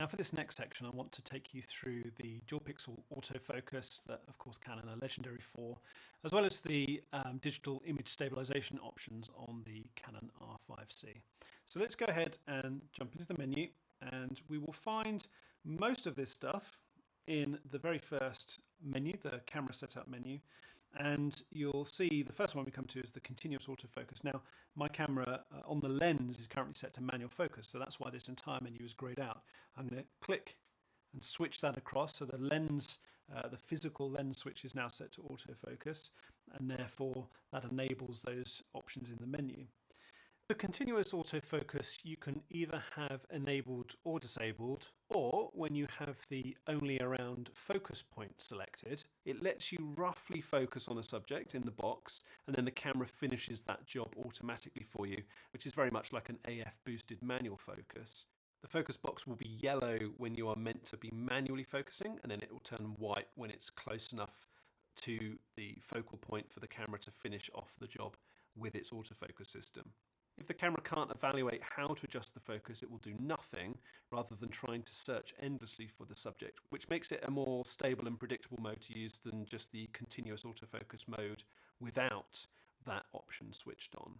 Now for this next section, I want to take you through the dual pixel autofocus that of course Canon are legendary for, as well as the digital image stabilization options on the Canon R5C. So let's go ahead and jump into the menu, and we will find most of this stuff in the very first menu, the camera setup menu. And you'll see the first one we come to is the continuous autofocus. Now, my camera on the lens is currently set to manual focus, so that's why this entire menu is grayed out. I'm going to click and switch that across, so the lens, the physical lens switch is now set to autofocus, and therefore that enables those options in the menu. The continuous autofocus you can either have enabled or disabled, or when you have the only around focus point selected, it lets you roughly focus on a subject in the box, and then the camera finishes that job automatically for you, which is very much like an AF boosted manual focus. The focus box will be yellow when you are meant to be manually focusing, and then it will turn white when it's close enough to the focal point for the camera to finish off the job with its autofocus system. If the camera can't evaluate how to adjust the focus, it will do nothing rather than trying to search endlessly for the subject, which makes it a more stable and predictable mode to use than just the continuous autofocus mode without that option switched on.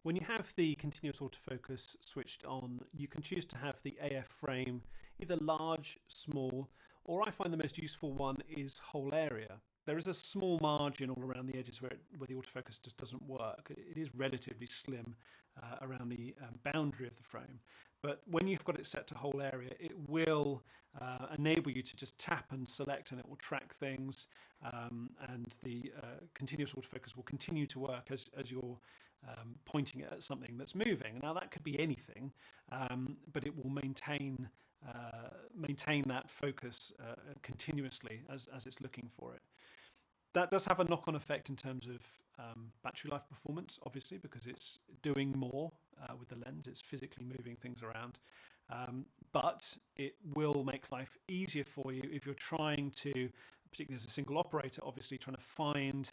When you have the continuous autofocus switched on, you can choose to have the AF frame either large, small, or I find the most useful one is whole area. There is a small margin all around the edges where the autofocus just doesn't work. It is relatively slim around the boundary of the frame. But when you've got it set to whole area, it will enable you to just tap and select, and it will track things. And the continuous autofocus will continue to work as you're pointing it at something that's moving. Now that could be anything, but it will maintain that focus continuously as it's looking for it. That does have a knock-on effect in terms of battery life performance, obviously, because it's doing more with the lens. It's physically moving things around. But it will make life easier for you if you're trying to, particularly as a single operator, obviously trying to find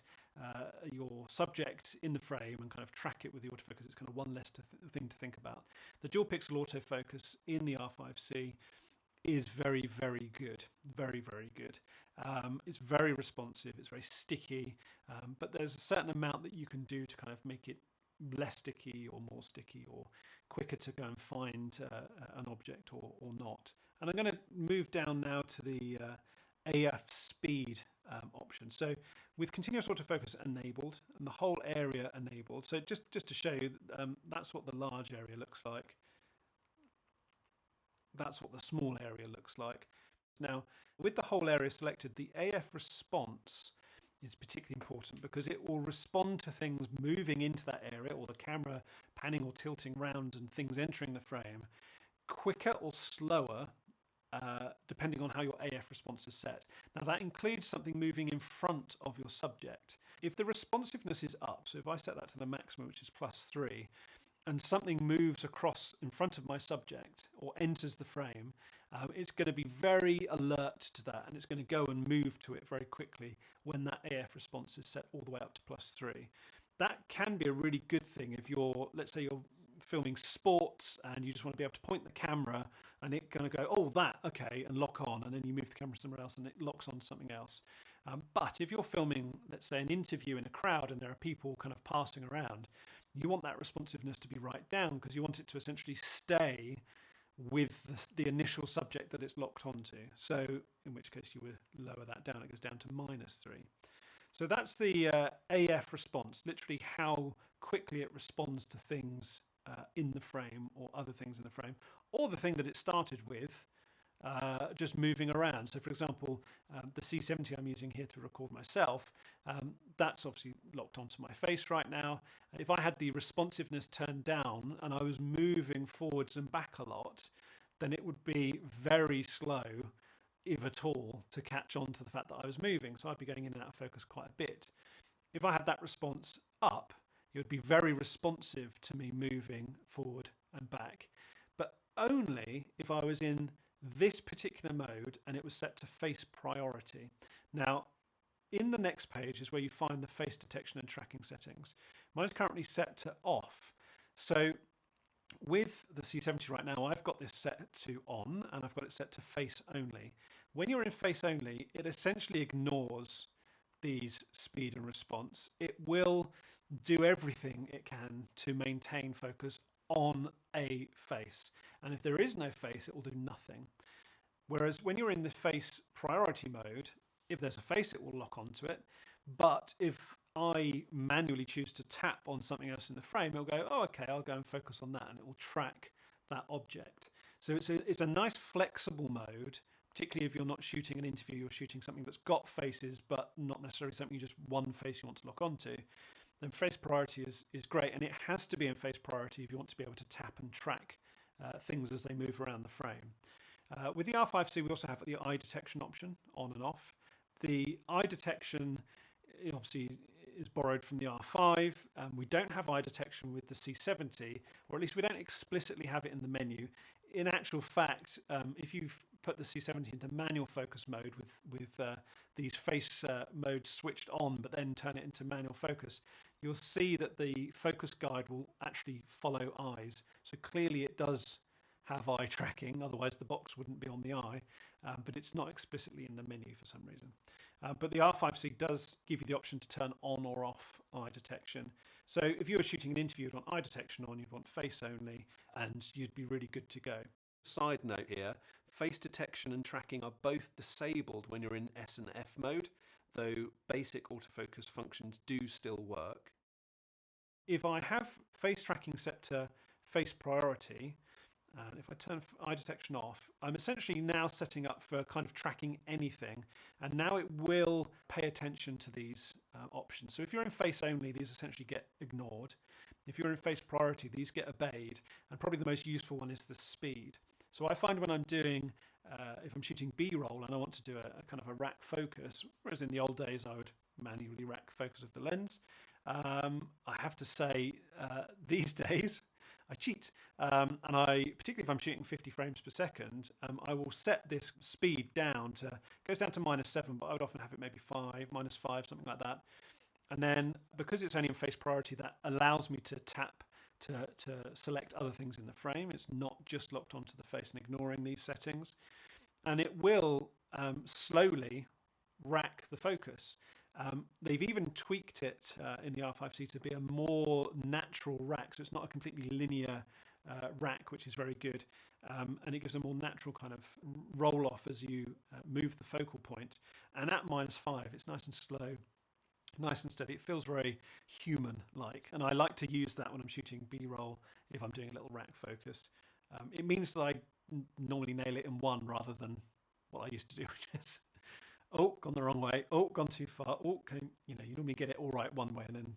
your subject in the frame and kind of track it with the autofocus. It's kind of one less thing to think about. The dual pixel autofocus in the R5C is very, very good. Very, very good. It's very responsive. It's very sticky. But there's a certain amount that you can do to kind of make it less sticky or more sticky or quicker to go and find an object or not. And I'm going to move down now to the AF speed option. So with continuous autofocus enabled and the whole area enabled, so just to show you, that's what the large area looks like. That's what the small area looks like. Now, with the whole area selected, the AF response is particularly important because it will respond to things moving into that area, or the camera panning or tilting round and things entering the frame quicker or slower depending on how your AF response is set. Now that includes something moving in front of your subject. If the responsiveness is up, so if I set that to the maximum, which is +3, and something moves across in front of my subject or enters the frame, it's going to be very alert to that, and it's going to go and move to it very quickly when that AF response is set all the way up to +3. That can be a really good thing if you're, let's say you're filming sports and you just want to be able to point the camera and it's going to go, oh, that, okay, and lock on, and then you move the camera somewhere else and it locks on something else. But if you're filming, let's say, an interview in a crowd and there are people kind of passing around, you want that responsiveness to be right down because you want it to essentially stay with the initial subject that it's locked onto. So in which case you would lower that down. It goes down to -3. So that's the AF response, literally how quickly it responds to things in the frame or other things in the frame, or the thing that it started with just moving around. So for example, the C70 I'm using here to record myself, that's obviously locked onto my face right now. If I had the responsiveness turned down and I was moving forwards and back a lot, then it would be very slow, if at all, to catch on to the fact that I was moving. So I'd be going in and out of focus quite a bit. If I had that response up, it would be very responsive to me moving forward and back, but only if I was in this particular mode and it was set to face priority. Now, in the next page is where you find the face detection and tracking settings. Mine's currently set to off. So With the C70 right now, I've got this set to on and I've got it set to face only. When you're in face only, it essentially ignores these speed and response. It will do everything it can to maintain focus on a face. And if there is no face, it will do nothing. Whereas when you're in the face priority mode, if there's a face, it will lock onto it. But if I manually choose to tap on something else in the frame, it'll go, oh, okay, I'll go and focus on that, and it will track that object. So it's a nice flexible mode, particularly if you're not shooting an interview, you're shooting something that's got faces, but not necessarily something you just one face you want to lock onto. Then face priority is great, and it has to be in face priority if you want to be able to tap and track things as they move around the frame. With the R5C, we also have the eye detection option on and off. The eye detection obviously is borrowed from the R5. We don't have eye detection with the C70, or at least we don't explicitly have it in the menu. In actual fact, if you put the C70 into manual focus mode with these face modes switched on, but then turn it into manual focus, you'll see that the focus guide will actually follow eyes. So clearly it does have eye tracking, otherwise the box wouldn't be on the eye, but it's not explicitly in the menu for some reason. But the R5C does give you the option to turn on or off eye detection. So if you were shooting an interview, you'd want eye detection on, you'd want face only, and you'd be really good to go. Side note here, face detection and tracking are both disabled when you're in S and F mode, though basic autofocus functions do still work. If I have face tracking set to face priority, and if I turn eye detection off, I'm essentially now setting up for kind of tracking anything. And now it will pay attention to these options. So if you're in face only, these essentially get ignored. If you're in face priority, these get obeyed. And probably the most useful one is the speed. So I find when I'm doing, if I'm shooting B-roll and I want to do a kind of a rack focus, whereas in the old days I would manually rack focus of the lens. I have to say, these days, I cheat, and particularly if I'm shooting 50 frames per second, I will set this speed down to, goes down to -7, but I would often have it maybe -5, something like that. And then because it's only in face priority, that allows me to tap to select other things in the frame. It's not just locked onto the face and ignoring these settings. And it will slowly rack the focus. They've even tweaked it in the R5C to be a more natural rack, so it's not a completely linear rack, which is very good, and it gives a more natural kind of roll off as you move the focal point. And at -5, it's nice and slow, nice and steady. It feels very human-like, and I like to use that when I'm shooting B-roll if I'm doing a little rack focus. It means that I normally nail it in one rather than what I used to do, which is oh, gone the wrong way. Oh, gone too far. Oh, you normally get it all right one way and then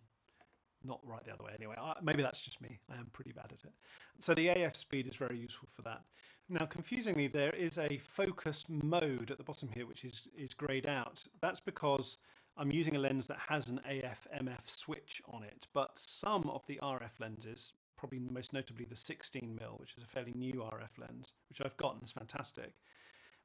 not right the other way. Anyway, maybe that's just me. I am pretty bad at it. So the AF speed is very useful for that. Now, confusingly, there is a focus mode at the bottom here, which is grayed out. That's because I'm using a lens that has an AF/MF switch on it, but some of the RF lenses, probably most notably the 16mm, which is a fairly new RF lens, which I've got and is fantastic,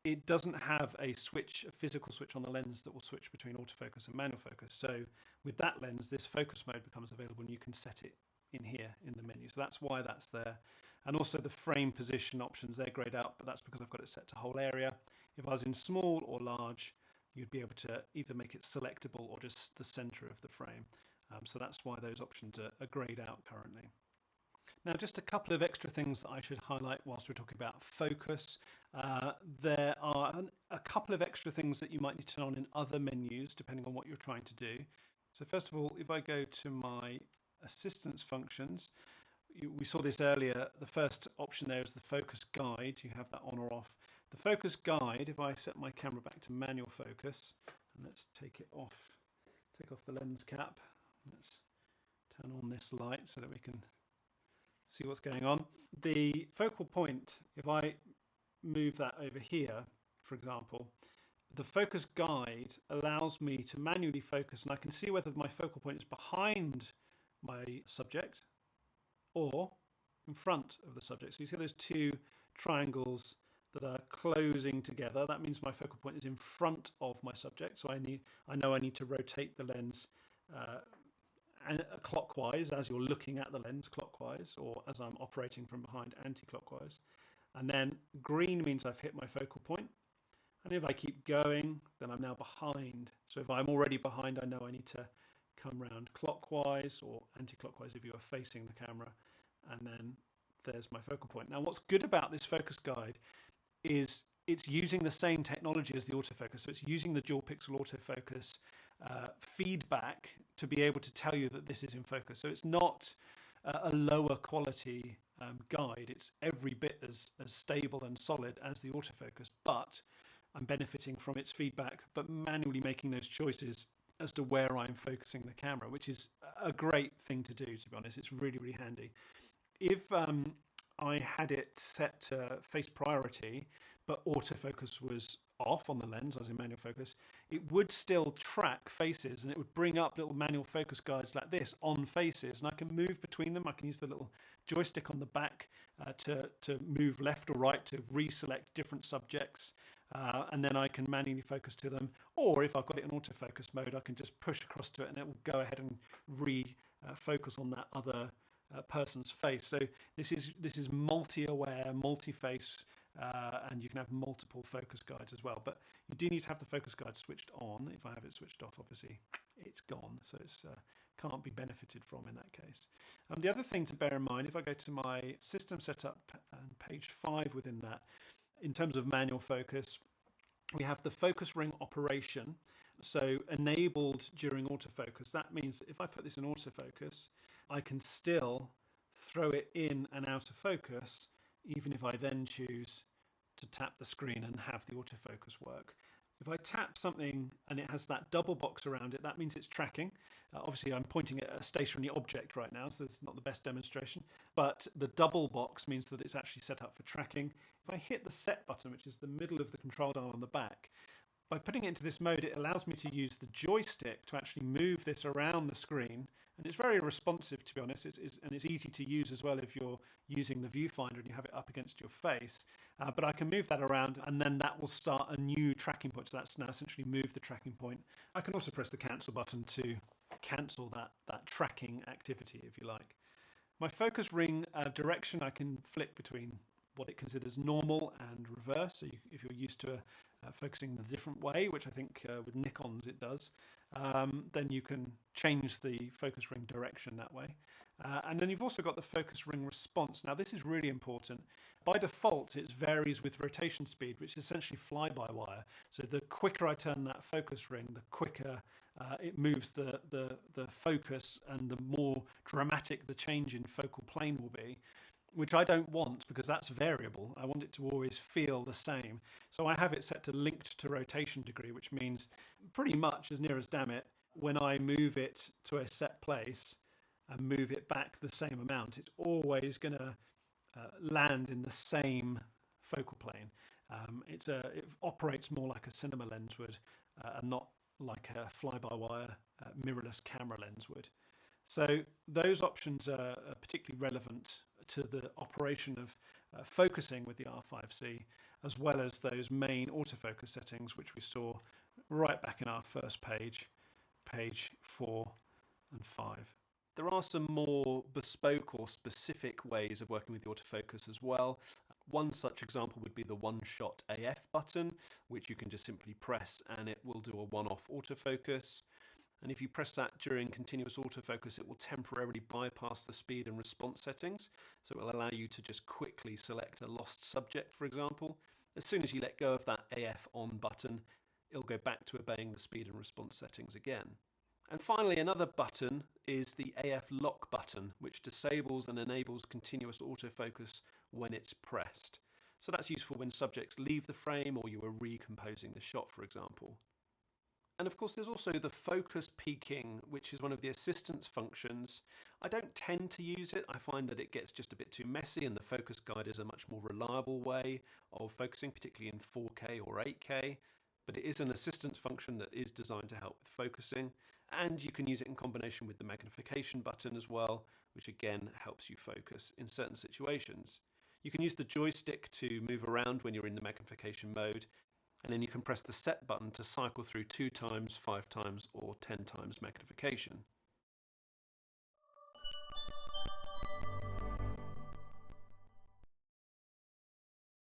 it doesn't have a physical switch on the lens that will switch between autofocus and manual focus. So with that lens, this focus mode becomes available and you can set it in here in the menu. So that's why that's there. And also the frame position options, they're grayed out, but that's because I've got it set to whole area. If I was in small or large, you'd be able to either make it selectable or just the center of the frame. So that's why those options are grayed out currently. Now, just a couple of extra things that I should highlight whilst we're talking about focus. There are a couple of extra things that you might need to turn on in other menus, depending on what you're trying to do. So first of all, if I go to my assistance functions, we saw this earlier, the first option there is the focus guide. You have that on or off. The focus guide, if I set my camera back to manual focus, and let's take off the lens cap. Let's turn on this light so that we can see what's going on. The focal point, if I move that over here, for example, the focus guide allows me to manually focus, and I can see whether my focal point is behind my subject or in front of the subject. So you see those two triangles that are closing together. That means my focal point is in front of my subject. So I know I need to rotate the lens clockwise as you're looking at the lens clockwise, or as I'm operating from behind anti-clockwise. And then green means I've hit my focal point. And if I keep going, then I'm now behind. So if I'm already behind, I know I need to come round clockwise or anti-clockwise if you are facing the camera. And then there's my focal point. Now, what's good about this focus guide is it's using the same technology as the autofocus. So it's using the dual pixel autofocus feedback to be able to tell you that this is in focus. So it's not a lower quality guide. It's every bit as stable and solid as the autofocus, but I'm benefiting from its feedback, but manually making those choices as to where I'm focusing the camera, which is a great thing to do, to be honest. It's really, really handy. If I had it set to face priority, but autofocus was off on the lens, as in manual focus, it would still track faces, and it would bring up little manual focus guides like this on faces, and I can move between them. I can use the little joystick on the back to move left or right to reselect different subjects, and then I can manually focus to them. Or if I've got it in autofocus mode, I can just push across to it and it will go ahead and focus on that other person's face. So this is multi-aware, multi-face, and you can have multiple focus guides as well. But you do need to have the focus guide switched on. If I have it switched off, obviously it's gone, so it's can't be benefited from in that case. The other thing to bear in mind, if I go to my system setup and page 5 within that, in terms of manual focus, we have the focus ring operation. So enabled during autofocus. That means that if I put this in autofocus, I can still throw it in and out of focus, even if I then choose to tap the screen and have the autofocus work. If I tap something and it has that double box around it, that means it's tracking. Obviously, I'm pointing at a stationary object right now, so it's not the best demonstration. But the double box means that it's actually set up for tracking. If I hit the set button, which is the middle of the control dial on the back, by putting it into this mode, it allows me to use the joystick to actually move this around the screen. And it's very responsive, to be honest, and it's easy to use as well if you're using the viewfinder and you have it up against your face. But I can move that around, and then that will start a new tracking point. So that's now essentially moved the tracking point. I can also press the cancel button to cancel that tracking activity, if you like. My focus ring direction, I can flick between what it considers normal and reverse. So if you're used to focusing the different way, which I think with Nikons it does, then you can change the focus ring direction that way. And then you've also got the focus ring response. Now this is really important. By default, it varies with rotation speed, which is essentially fly-by-wire. So the quicker I turn that focus ring, the quicker it moves the focus, and the more dramatic the change in focal plane will be, which I don't want because that's variable. I want it to always feel the same. So I have it set to linked to rotation degree, which means pretty much as near as damn it, when I move it to a set place and move it back the same amount, it's always going to land in the same focal plane. It operates more like a cinema lens would, and not like a fly-by-wire mirrorless camera lens would. So those options are particularly relevant to the operation of focusing with the R5C, as well as those main autofocus settings, which we saw right back in our first page 4 and 5. There are some more bespoke or specific ways of working with the autofocus as well. One such example would be the one-shot AF button, which you can just simply press and it will do a one-off autofocus. And if you press that during continuous autofocus, it will temporarily bypass the speed and response settings. So it will allow you to just quickly select a lost subject, for example. As soon as you let go of that AF on button, it'll go back to obeying the speed and response settings again. And finally, another button is the AF lock button, which disables and enables continuous autofocus when it's pressed. So that's useful when subjects leave the frame or you are recomposing the shot, for example. And of course, there's also the focus peaking, which is one of the assistance functions. I don't tend to use it. I find that it gets just a bit too messy, and the focus guide is a much more reliable way of focusing, particularly in 4K or 8K. But it is an assistance function that is designed to help with focusing. And you can use it in combination with the magnification button as well, which again helps you focus in certain situations. You can use the joystick to move around when you're in the magnification mode. And then you can press the set button to cycle through 2 times, 5 times, or 10 times magnification.